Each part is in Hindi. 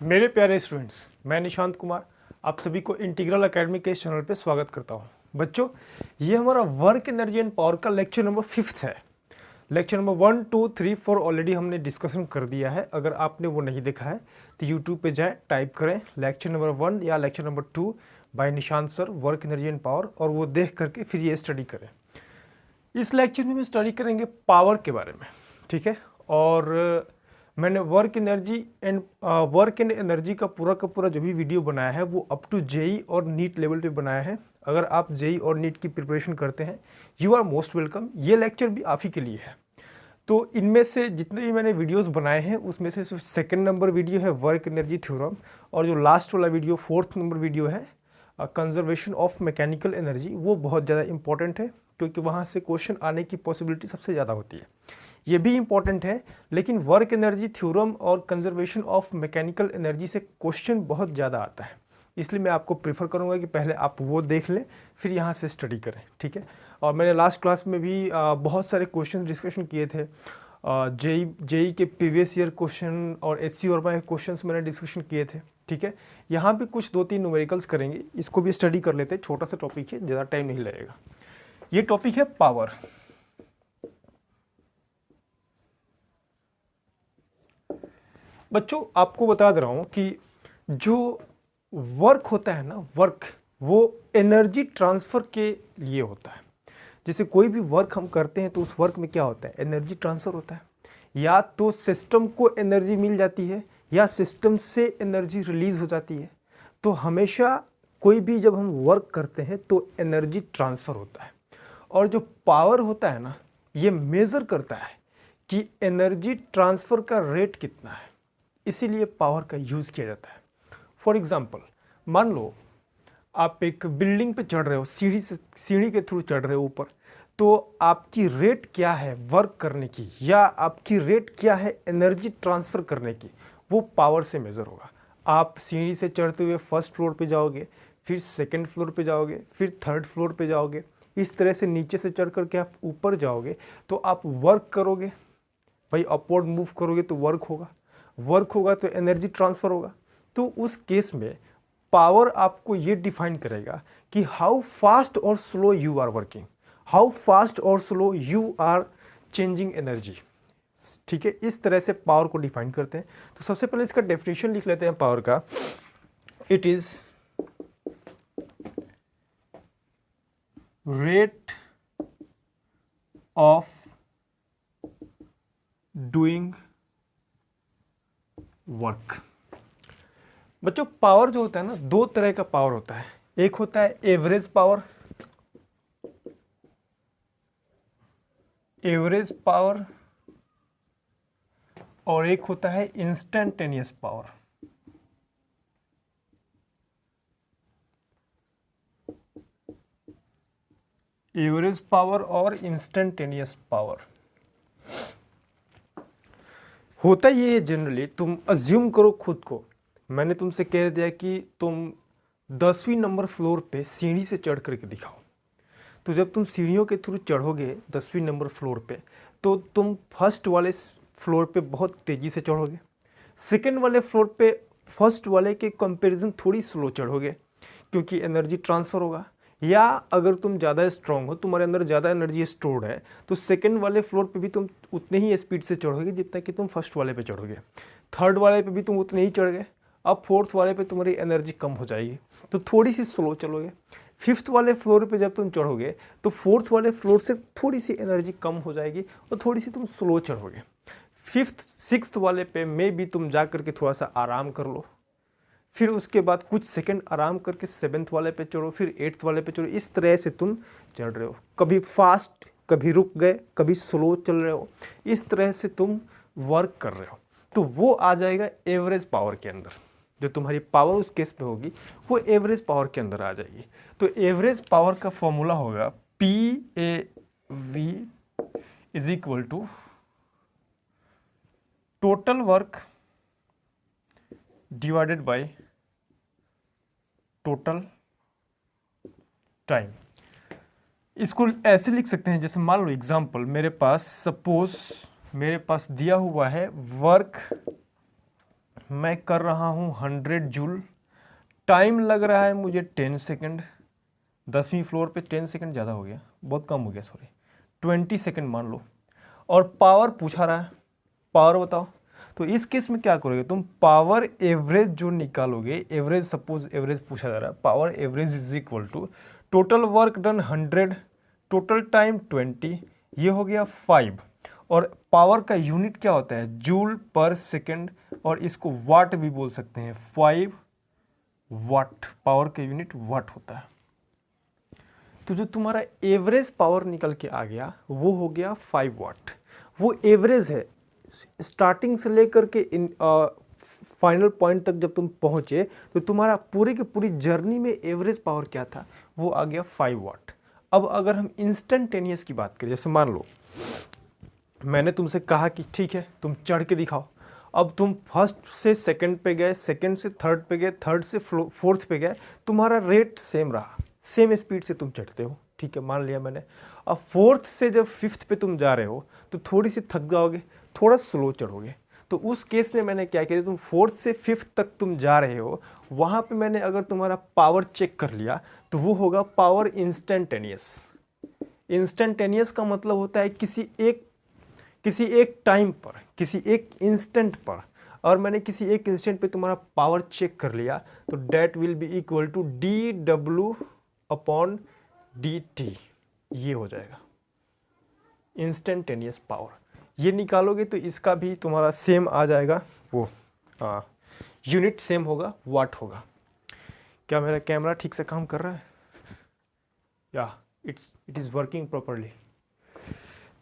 मेरे प्यारे स्टूडेंट्स, मैं निशांत कुमार आप सभी को इंटीग्रल एकेडमी के इस चैनल पे स्वागत करता हूँ। बच्चों, ये हमारा वर्क एनर्जी एंड पावर का लेक्चर नंबर 5 है। लेक्चर नंबर 1, 2, 3, 4 ऑलरेडी हमने डिस्कशन कर दिया है। अगर आपने वो नहीं देखा है तो यूट्यूब पे जाए, टाइप करें लेक्चर नंबर 1 या lecture number 2 by Nishant sir, work energy and power, और वो देख करके फिर ये स्टडी करें। इस लेक्चर में हम स्टडी करेंगे पावर के बारे में, ठीक है। और मैंने वर्क एंड एनर्जी का पूरा जो भी वीडियो बनाया है वो अप टू जेई और नीट लेवल पे बनाया है। अगर आप जेई और नीट की प्रिपरेशन करते हैं, यू आर मोस्ट वेलकम। ये लेक्चर भी आप ही के लिए है। तो इनमें से जितने भी मैंने वीडियोस बनाए हैं उसमें से सेकंड नंबर वीडियो है वर्क एनर्जी थ्योरम, और जो लास्ट वाला वीडियो 4th नंबर वीडियो है कंजर्वेशन ऑफ मैकेनिकल एनर्जी, वो बहुत ज़्यादा इंपॉर्टेंट है क्योंकि वहाँ से क्वेश्चन आने की पॉसिबिलिटी सबसे ज़्यादा होती है। ये भी इंपॉर्टेंट है, लेकिन वर्क एनर्जी थ्योरम और कंजर्वेशन ऑफ मैकेनिकल एनर्जी से क्वेश्चन बहुत ज़्यादा आता है। इसलिए मैं आपको प्रेफर करूंगा कि पहले आप वो देख लें, फिर यहाँ से स्टडी करें, ठीक है। और मैंने लास्ट क्लास में भी बहुत सारे क्वेश्चन डिस्कशन किए थे। जेई के प्रीवियस ईयर क्वेश्चन और एचसी और के क्वेश्चंस मैंने डिस्कशन किए थे, ठीक है। यहाँ भी कुछ 2-3 न्यूमेरिकल्स करेंगे, इसको भी स्टडी कर लेते हैं। छोटा सा टॉपिक है, ज़्यादा टाइम नहीं लगेगा। ये टॉपिक है पावर। बच्चों, आपको बता दे रहा हूँ कि जो वर्क होता है ना, वर्क वो एनर्जी ट्रांसफ़र के लिए होता है। जैसे कोई भी वर्क हम करते हैं तो उस वर्क में क्या होता है, एनर्जी ट्रांसफ़र होता है। या तो सिस्टम को एनर्जी मिल जाती है या सिस्टम से एनर्जी रिलीज़ हो जाती है। तो हमेशा कोई भी जब हम वर्क करते हैं तो एनर्जी ट्रांसफ़र होता है। और जो पावर होता है ना, ये मेज़र करता है कि एनर्जी ट्रांसफ़र का रेट कितना है, इसीलिए पावर का यूज़ किया जाता है। फॉर एग्ज़ाम्पल, मान लो आप एक बिल्डिंग पे चढ़ रहे हो, सीढ़ी के थ्रू चढ़ रहे हो ऊपर, तो आपकी रेट क्या है वर्क करने की, या आपकी रेट क्या है एनर्जी ट्रांसफ़र करने की, वो पावर से मेज़र होगा। आप सीढ़ी से चढ़ते हुए फर्स्ट फ्लोर पे जाओगे, फिर सेकंड फ्लोर पे जाओगे, फिर थर्ड फ्लोर पे जाओगे, इस तरह से नीचे से चढ़ करके आप ऊपर जाओगे तो आप वर्क करोगे। भाई अपवर्ड मूव करोगे तो वर्क होगा तो एनर्जी ट्रांसफ़र होगा। तो उस केस में पावर आपको ये डिफाइन करेगा कि हाउ फास्ट और slow you are working, how fast और slow you are changing energy, ठीक है। इस तरह से पावर को डिफाइन करते हैं। तो सबसे पहले इसका डेफिनेशन लिख लेते हैं पावर का। It is rate of doing work. बच्चों, पावर जो होता है ना, दो तरह का पावर होता है। एक होता है एवरेज पावर, और एक होता है इंस्टेंटेनियस पावर। एवरेज पावर और इंस्टेंटेनियस पावर होता ये है जनरली, तुम अज्यूम करो खुद को, मैंने तुमसे कह दिया कि तुम 10वीं नंबर फ्लोर पे सीढ़ी से चढ़ करके दिखाओ। तो जब तुम सीढ़ियों के थ्रू चढ़ोगे 10वीं नंबर फ्लोर पे, तो तुम फर्स्ट वाले फ्लोर पे बहुत तेज़ी से चढ़ोगे, सेकंड वाले फ्लोर पे फर्स्ट वाले के कंपैरिजन थोड़ी स्लो चढ़ोगे क्योंकि एनर्जी ट्रांसफ़र होगा। या अगर तुम ज़्यादा स्ट्रांग हो, तुम्हारे अंदर ज़्यादा एनर्जी स्टोर्ड है, तो सेकंड वाले फ्लोर पे भी तुम उतने ही स्पीड से चढ़ोगे जितना कि तुम फर्स्ट वाले पे चढ़ोगे। थर्ड वाले पे भी तुम उतने ही चढ़ गए। अब फोर्थ वाले पे तुम्हारी एनर्जी कम हो जाएगी तो थोड़ी सी स्लो चलोगे। फिफ्थ वाले फ्लोर पे जब तुम चढ़ोगे तो फोर्थ वाले फ्लोर से थोड़ी सी एनर्जी कम हो जाएगी और थोड़ी सी तुम स्लो चढ़ोगे। फिफ्थ सिक्स्थ वाले पे में भी तुम जा करके थोड़ा सा आराम कर लो, फिर उसके बाद कुछ सेकंड आराम करके 7th वाले पे चढ़ो, फिर 8th वाले पे चढ़ो। इस तरह से तुम चढ़ रहे हो, कभी फास्ट, कभी रुक गए, कभी स्लो चल रहे हो। इस तरह से तुम वर्क कर रहे हो, तो वो आ जाएगा एवरेज पावर के अंदर। जो तुम्हारी पावर उस केस में होगी वो एवरेज पावर के अंदर आ जाएगी। तो एवरेज पावर का फॉर्मूला होगा PAV is equal to total work divided by total time. इसको ऐसे लिख सकते हैं, जैसे मान लो एग्जांपल, मेरे पास दिया हुआ है वर्क मैं कर रहा हूँ 100 जूल, टाइम लग रहा है मुझे 10 सेकेंड, 10वीं फ्लोर पे 10 सेकेंड ज़्यादा हो गया, बहुत कम हो गया सॉरी, 20 सेकेंड मान लो, और पावर पूछा रहा है, पावर बताओ। तो इस केस में क्या करोगे तुम, पावर एवरेज जो निकालोगे, एवरेज सपोज एवरेज पूछा जा रहा है, power average is equal to total work done 100, total time 20, ये हो गया 5, और पावर का यूनिट क्या होता है, जूल पर सेकेंड, और इसको वाट भी बोल सकते हैं, 5 वाट, पावर का यूनिट वाट होता है। तो जो तुम्हारा एवरेज पावर निकल के आ गया वो हो गया 5 वाट, वो एवरेज है। स्टार्टिंग से लेकर के फाइनल पॉइंट तक जब तुम पहुंचे तो तुम्हारा पूरी की पूरी जर्नी में एवरेज पावर क्या था, वो आ गया 5 वाट। अब अगर हम इंस्टेंटेनियस की बात करें, जैसे मान लो मैंने तुमसे कहा कि ठीक है तुम चढ़ के दिखाओ, अब तुम फर्स्ट से सेकंड पे गए, सेकंड से थर्ड पे गए, थर्ड से फोर्थ पे गए, तुम्हारा रेट सेम रहा, सेम स्पीड से तुम चढ़ते हो, ठीक है मान लिया मैंने। अब फोर्थ से जब फिफ्थ पे तुम जा रहे हो तो थोड़ी सी थक जाओगे, थोड़ा स्लो चढ़ोगे। तो उस केस में मैंने क्या किया, तुम फोर्थ से फिफ्थ तक तुम जा रहे हो, वहाँ पे मैंने अगर तुम्हारा पावर चेक कर लिया तो वो होगा पावर इंस्टेंटेनियस। इंस्टेंटेनियस का मतलब होता है किसी एक टाइम पर, किसी एक इंस्टेंट पर, और मैंने किसी एक इंस्टेंट पे तुम्हारा पावर चेक कर लिया तो that will be equal to dw upon dt, ये हो जाएगा इंस्टेंटेनियस पावर। ये निकालोगे तो इसका भी तुम्हारा सेम आ जाएगा, वो यूनिट सेम होगा, वाट होगा। क्या मेरा कैमरा ठीक से काम कर रहा है? या it is working properly.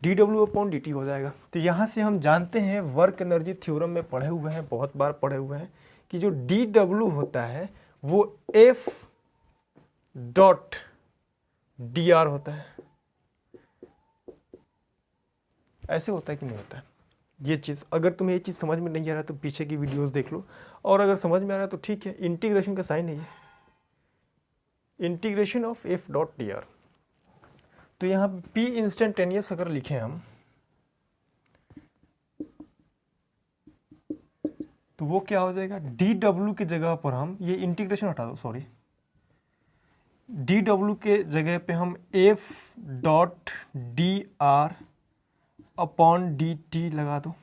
dw upon dt हो जाएगा। तो यहाँ से हम जानते हैं, वर्क एनर्जी थ्योरम में पढ़े हुए हैं, बहुत बार पढ़े हुए हैं, कि जो dw होता है वो f डॉट dr होता है। ऐसे होता है कि नहीं होता है? ये चीज़ अगर तुम्हें ये चीज़ समझ में नहीं आ रहा तो पीछे की वीडियोस देख लो, और अगर समझ में आ रहा है तो ठीक है, इंटीग्रेशन का साइन है ये, integration of f dot dr। तो यहाँ p इंस्टेंटेनियस अगर लिखें हम तो वो क्या हो जाएगा, dw की जगह पर हम ये इंटीग्रेशन हटा दो, सॉरी, dw के जगह पे हम f dot dr upon dt लगा दो।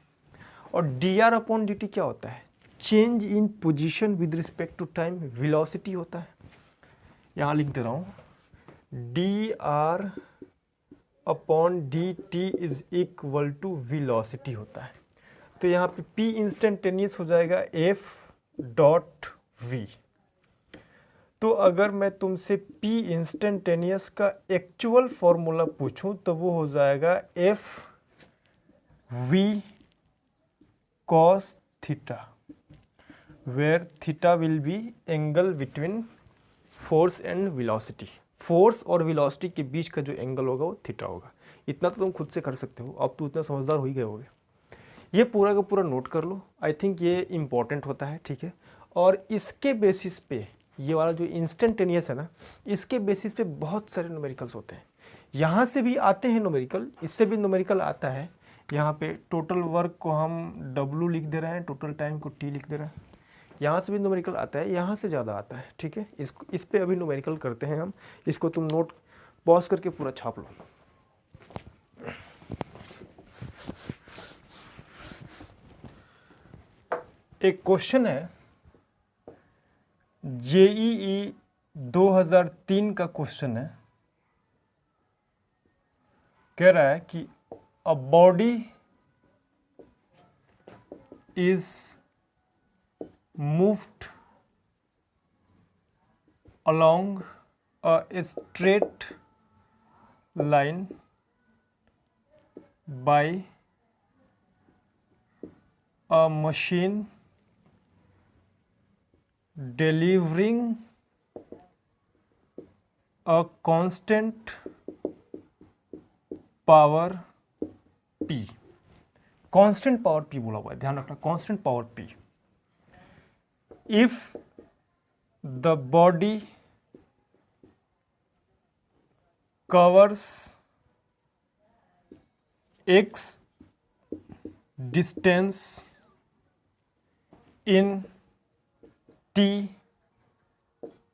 और dr अपॉन dt क्या होता है, change in position with respect to time, velocity होता है। यहाँ लिख दे रहा हूँ, dr upon dt is equal to velocity होता है। तो यहाँ पे p इंस्टेंटेनियस हो जाएगा f डॉट v। तो अगर मैं तुमसे p इंस्टेंटेनियस का एक्चुअल फॉर्मूला पूछूं तो वो हो जाएगा f v cos theta, where theta will be angle between force and velocity. Force और वेलोसिटी के बीच का जो एंगल होगा वो थीटा होगा। इतना तो तुम खुद से कर सकते हो, अब तो इतना समझदार हो ही गए होगे। ये पूरा का पूरा नोट कर लो, आई थिंक ये इंपॉर्टेंट होता है, ठीक है। और इसके बेसिस पे, ये वाला जो इंस्टेंटेनियस है ना, इसके बेसिस पे बहुत सारे न्यूमेरिकल्स होते हैं। यहाँ से भी आते हैं न्यूमेरिकल, इससे भी न्यूमेरिकल आता है। यहाँ पे टोटल वर्क को हम W लिख दे रहे हैं, टोटल टाइम को T लिख दे रहे हैं। यहाँ से भी न्यूमेरिकल आता है, यहाँ से ज़्यादा आता है, ठीक है। इस पे अभी न्यूमेरिकल करते हैं हम, इसको तुम नोट पॉज करके पूरा छाप लो। एक क्वेश्चन है, JEE 2003 का क्वेश्चन है, कह रहा है कि a body is moved along a straight line by a machine delivering a constant power P। Constant power P बोला हुआ है, ध्यान रखना, constant power P। If the body covers x distance in t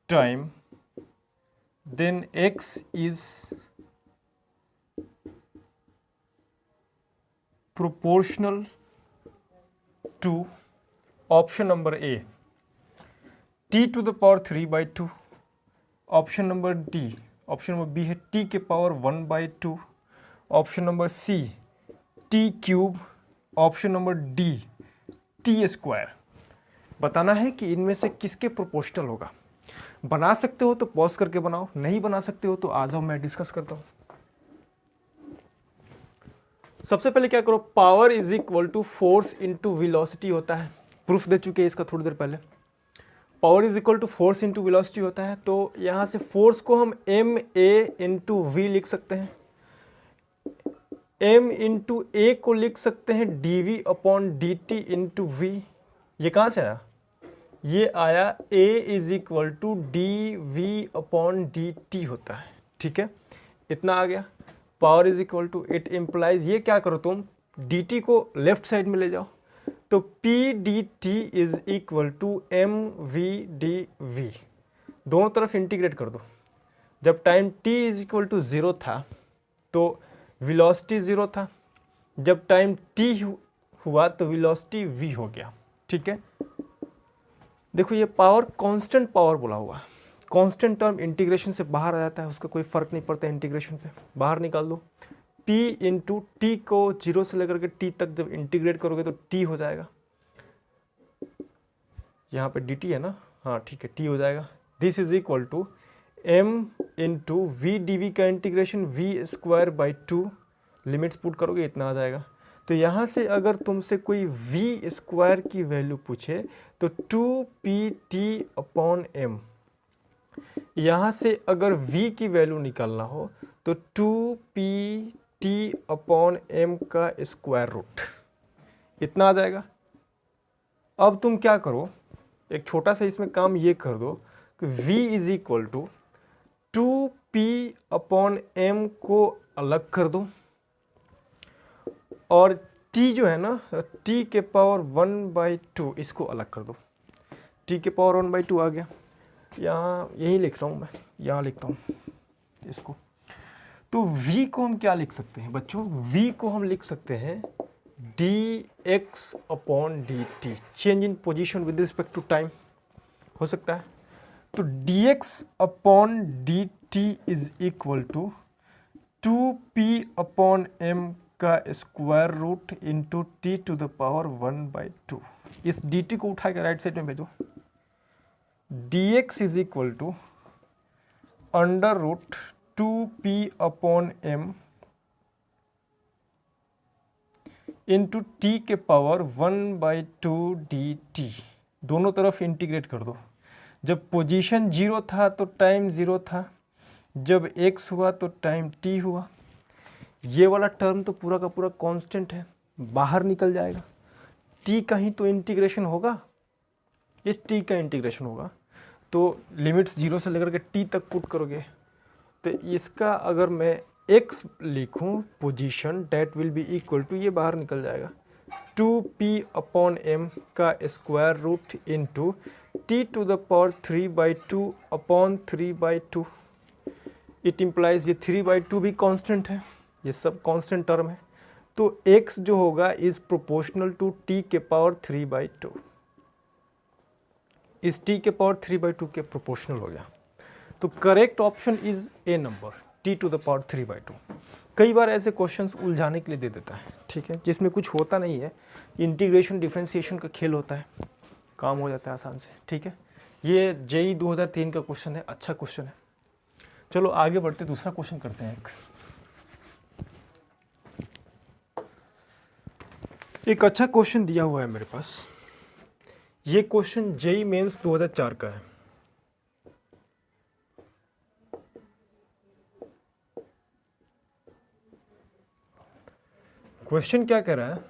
time, then x is proportional to option number A, t to the power 3 by 2, option number D, option number B है t के power 1 by 2, option number C t cube, option number D t square. बताना है कि इनमें से किसके प्रोपोर्शनल होगा। बना सकते हो तो पॉज करके बनाओ, नहीं बना सकते हो तो आ जाओ, मैं डिस्कस करता हूं। सबसे पहले क्या करो, power is equal to force into velocity होता है, प्रूफ दे चुके हैं इसका थोड़ी देर पहले। Power is equal to force into velocity होता है, तो यहाँ से फोर्स को हम एम ए इंटू वी लिख सकते हैं, एम इंटू ए को लिख सकते हैं D V upon D T into V. ये कहाँ से आया, ये आया A is equal to D V upon D T होता है, ठीक है, इतना आ गया। Power is equal to it implies, ये क्या करो तुम डी टी को लेफ्ट साइड में ले जाओ, तो P D T is equal to M V D V, दोनों तरफ इंटीग्रेट कर दो। जब time t is equal to 0 था तो वेलोसिटी 0 था, जब टाइम t हुआ तो वेलोसिटी v हो गया, ठीक है। देखो ये पावर कांस्टेंट पावर बोला हुआ, कांस्टेंट टर्म इंटीग्रेशन से बाहर आ जाता है, उसका कोई फर्क नहीं पड़ता इंटीग्रेशन पे, बाहर निकाल दो। p इंटू टी को 0 से लेकर के t तक जब इंटीग्रेट करोगे तो t हो जाएगा, यहाँ पे dt है ना, हाँ ठीक है, t हो जाएगा। This is equal to m into V D V का integration v square by 2, limits put करोगे इतना आ जाएगा। तो यहाँ से अगर तुमसे कोई v स्क्वायर की वैल्यू पूछे तो 2pt अपॉन m, यहाँ से अगर v की वैल्यू निकालना हो तो 2pt अपॉन m का स्क्वायर रूट, इतना आ जाएगा। अब तुम क्या करो, एक छोटा सा इसमें काम ये कर दो कि v is equal to 2p upon m को अलग कर दो, और t जो है ना t के पावर 1 बाई 2 इसको अलग कर दो, t के पावर 1 बाई 2 आ गया। यहाँ यही लिख रहा हूँ मैं, यहाँ लिखता हूँ इसको। तो v को हम क्या लिख सकते हैं बच्चों, v को हम लिख सकते हैं dx upon dt, change in position with respect to time हो सकता है। तो dx upon dt is equal to 2p upon m का square root into T to the power 1 by 2। इस dt को उठा के राइट साइड में भेजो, dx is equal to under root 2p upon m into T के पावर 1 बाई 2 dt, दोनों तरफ इंटीग्रेट कर दो। जब पोजीशन 0 था तो टाइम 0 था, जब x हुआ तो टाइम t हुआ। ये वाला टर्म तो पूरा का पूरा कांस्टेंट है, बाहर निकल जाएगा, t का ही तो इंटीग्रेशन होगा, इस t का इंटीग्रेशन होगा, तो लिमिट्स 0 से लेकर के t तक पुट करोगे तो इसका अगर मैं x लिखूं position, that will be equal to, ये बाहर निकल जाएगा 2p अपॉन m का square root into T to the power 3 by 2 upon 3 by 2। It implies ये 3 बाई 2 भी कांस्टेंट है, ये सब कांस्टेंट टर्म है, तो x जो होगा इज प्रोपोर्शनल टू t के पावर 3 बाई 2, इस t के पावर 3 बाई 2 के प्रोपोर्शनल हो गया। तो correct option is A number, t to the power 3 by 2। कई बार ऐसे क्वेश्चंस उलझाने के लिए दे देता है, ठीक है, जिसमें कुछ होता नहीं है, इंटीग्रेशन डिफरेंशिएशन का खेल होता है, काम हो जाता है आसान से, ठीक है। ये जेई 2003 का क्वेश्चन है, अच्छा क्वेश्चन है। चलो आगे बढ़ते, दूसरा क्वेश्चन करते हैं। एक अच्छा क्वेश्चन दिया हुआ है मेरे पास, ये क्वेश्चन जेई मेंस 2004 का है। क्वेश्चन क्या कह रहा है,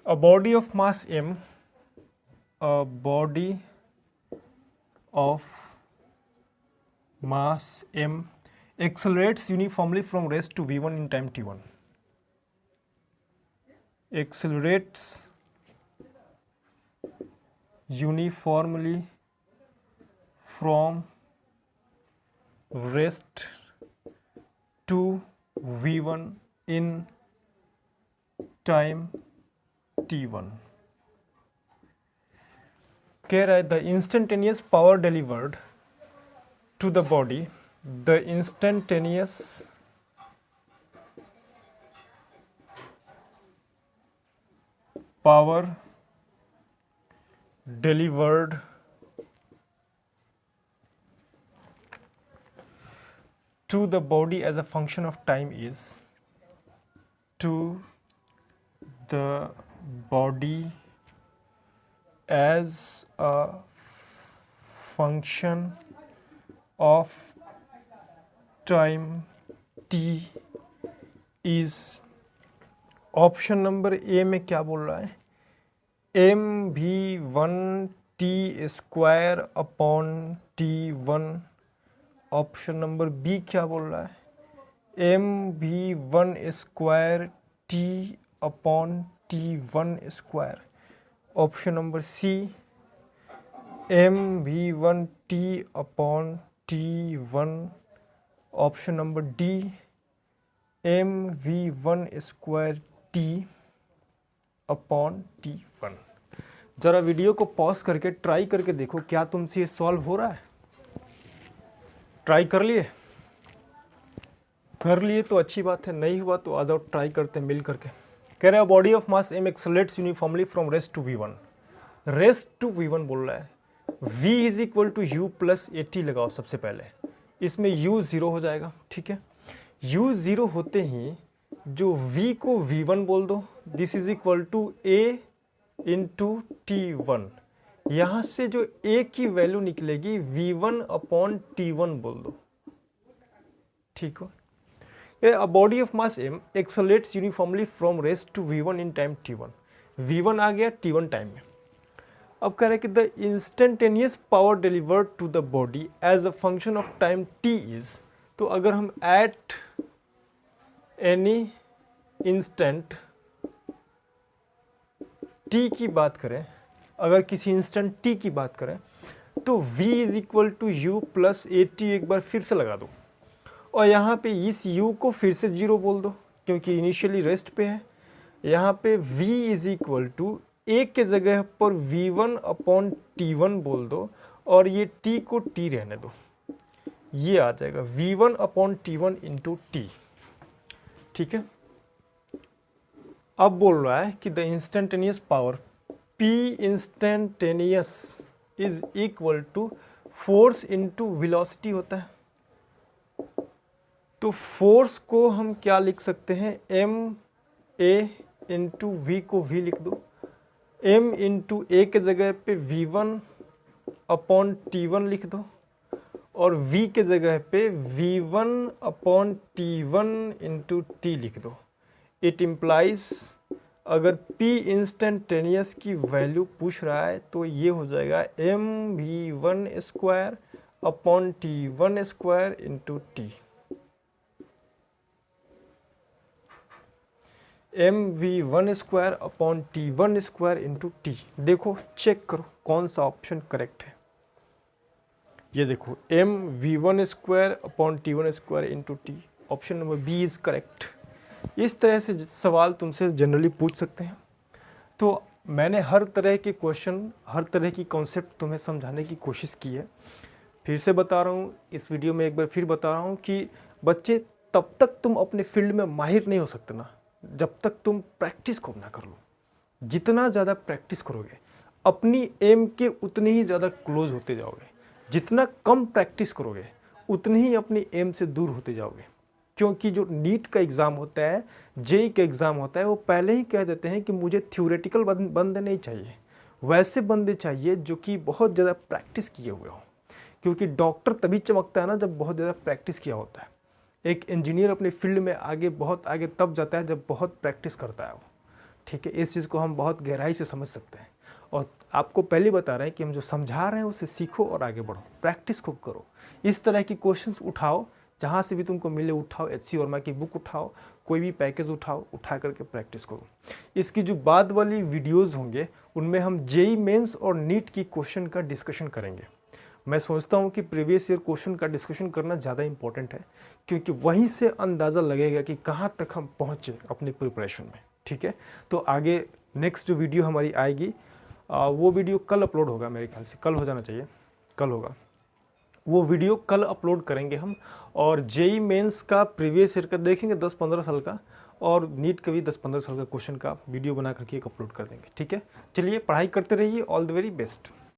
a body of mass m, a body of mass m accelerates uniformly from rest to v1 in time t1, accelerates uniformly from rest to v1 in time t1। कह रहा है the instantaneous power delivered to the body, the instantaneous power delivered to the body as a function of time is to the body as a function of time t is option number A में क्या बोल रहा है, mv1t² upon t1। Option number B क्या बोल रहा है, mv1² t upon t1²। Option number C mv1t upon t1। Option number D mv1² t upon t1। ज़रा वीडियो को पॉज करके ट्राई करके देखो क्या तुमसे ये सॉल्व हो रहा है। ट्राई कर लिए? कर लिए तो अच्छी बात है, नहीं हुआ तो आ जाओ ट्राई करते हैं मिल करके। कह रहे हैं body of mass m accelerates uniformly from rest to v1। Rest to v1 बोल रहा है, v is equal to u plus at लगाओ सबसे पहले, इसमें u 0 हो जाएगा। ठीक है, u 0 होते ही जो v को v1 बोल दो, this is equal to a into t1। यहाँ से जो a की वैल्यू निकलेगी v1 अपॉन t1 बोल दो। ठीक हो, a body of mass m accelerates uniformly from rest to v1 in time t1। v1 आ गया t1 टाइम में। अब कह रहे हैं कि the instantaneous power delivered to the body as a function of time t is, तो अगर हम एट एनी इंस्टेंट t की बात करें, अगर किसी इंस्टेंट t की बात करें तो v is equal to u plus at एक बार फिर से लगा दो, और यहाँ पे इस u को फिर से 0 बोल दो क्योंकि इनिशियली रेस्ट पे है। यहाँ पे v is equal to a के जगह पर v1 अपॉन t1 बोल दो, और ये t को t रहने दो, ये आ जाएगा v1 upon t1 into t। ठीक है, अब बोल रहा है कि the instantaneous power p instantaneous is equal to force into velocity होता है। तो फोर्स को हम क्या लिख सकते हैं, m a इंटू वी को v लिख दो, m इंटू a के जगह पे v1 अपॉन t1 लिख दो, और v के जगह पे v1 upon t1 into t लिख दो। इट इम्प्लाइज, अगर p इंस्टेंटेनियस की वैल्यू पूछ रहा है तो ये हो जाएगा mv1² upon t1² into t। mv1² upon t1² into t। देखो चेक करो कौन सा ऑप्शन करेक्ट है। ये देखो mv1² upon t1² into t, option number B is correct. इस तरह से सवाल तुमसे जनरली पूछ सकते हैं। तो मैंने हर तरह के क्वेश्चन, हर तरह की कॉन्सेप्ट तुम्हें समझाने की कोशिश की है। फिर से बता रहा हूँ, इस वीडियो में एक बार फिर बता रहा हूँ कि बच्चे तब तक तुम अपने फील्ड में माहिर नहीं हो सकते ना जब तक तुम प्रैक्टिस को ना कर लो। जितना ज़्यादा प्रैक्टिस करोगे अपनी एम के उतने ही ज़्यादा क्लोज होते जाओगे। जितना कम प्रैक्टिस करोगे उतने ही अपनी एम से दूर होते जाओगे। क्योंकि जो नीट का एग्ज़ाम होता है, जेई का एग्ज़ाम होता है, वो पहले ही कह देते हैं कि मुझे थ्योरेटिकल बंदे नहीं चाहिए, वैसे बंदे चाहिए जो कि बहुत ज़्यादा प्रैक्टिस किए हुए हों। क्योंकि डॉक्टर तभी चमकता है ना जब बहुत ज़्यादा प्रैक्टिस किया होता है। एक इंजीनियर अपने फील्ड में आगे, बहुत आगे तब जाता है जब बहुत प्रैक्टिस करता है वो। ठीक है, इस चीज़ को हम बहुत गहराई से समझ सकते हैं। और आपको पहले बता रहे हैं कि हम जो समझा रहे हैं उसे सीखो और आगे बढ़ो, प्रैक्टिस को करो। इस तरह की क्वेश्चंस उठाओ, जहाँ से भी तुमको मिले उठाओ, HC वर्मा की बुक उठाओ, कोई भी पैकेज उठाओ, उठा करके प्रैक्टिस करो। इसकी जो बाद वाली वीडियोज़ होंगे उनमें हम जेई मेंस और नीट की क्वेश्चन का डिस्कशन करेंगे। मैं सोचता हूँ कि प्रीवियस ईयर क्वेश्चन का डिस्कशन करना ज़्यादा इंपॉर्टेंट है, क्योंकि वहीं से अंदाज़ा लगेगा कि कहाँ तक हम पहुँचे अपनी प्रिपरेशन में। ठीक है, तो आगे नेक्स्ट जो वीडियो हमारी आएगी वो वीडियो कल अपलोड होगा, मेरे ख्याल से कल हो जाना चाहिए, कल होगा। वो वीडियो कल अपलोड करेंगे हम, और जेई मेंस का प्रीवियस ईयर का देखेंगे 10-15 साल का, और नीट का भी 10-15 साल का क्वेश्चन का वीडियो बना करके एक अपलोड कर देंगे। ठीक है, चलिए पढ़ाई करते रहिए। All the very best.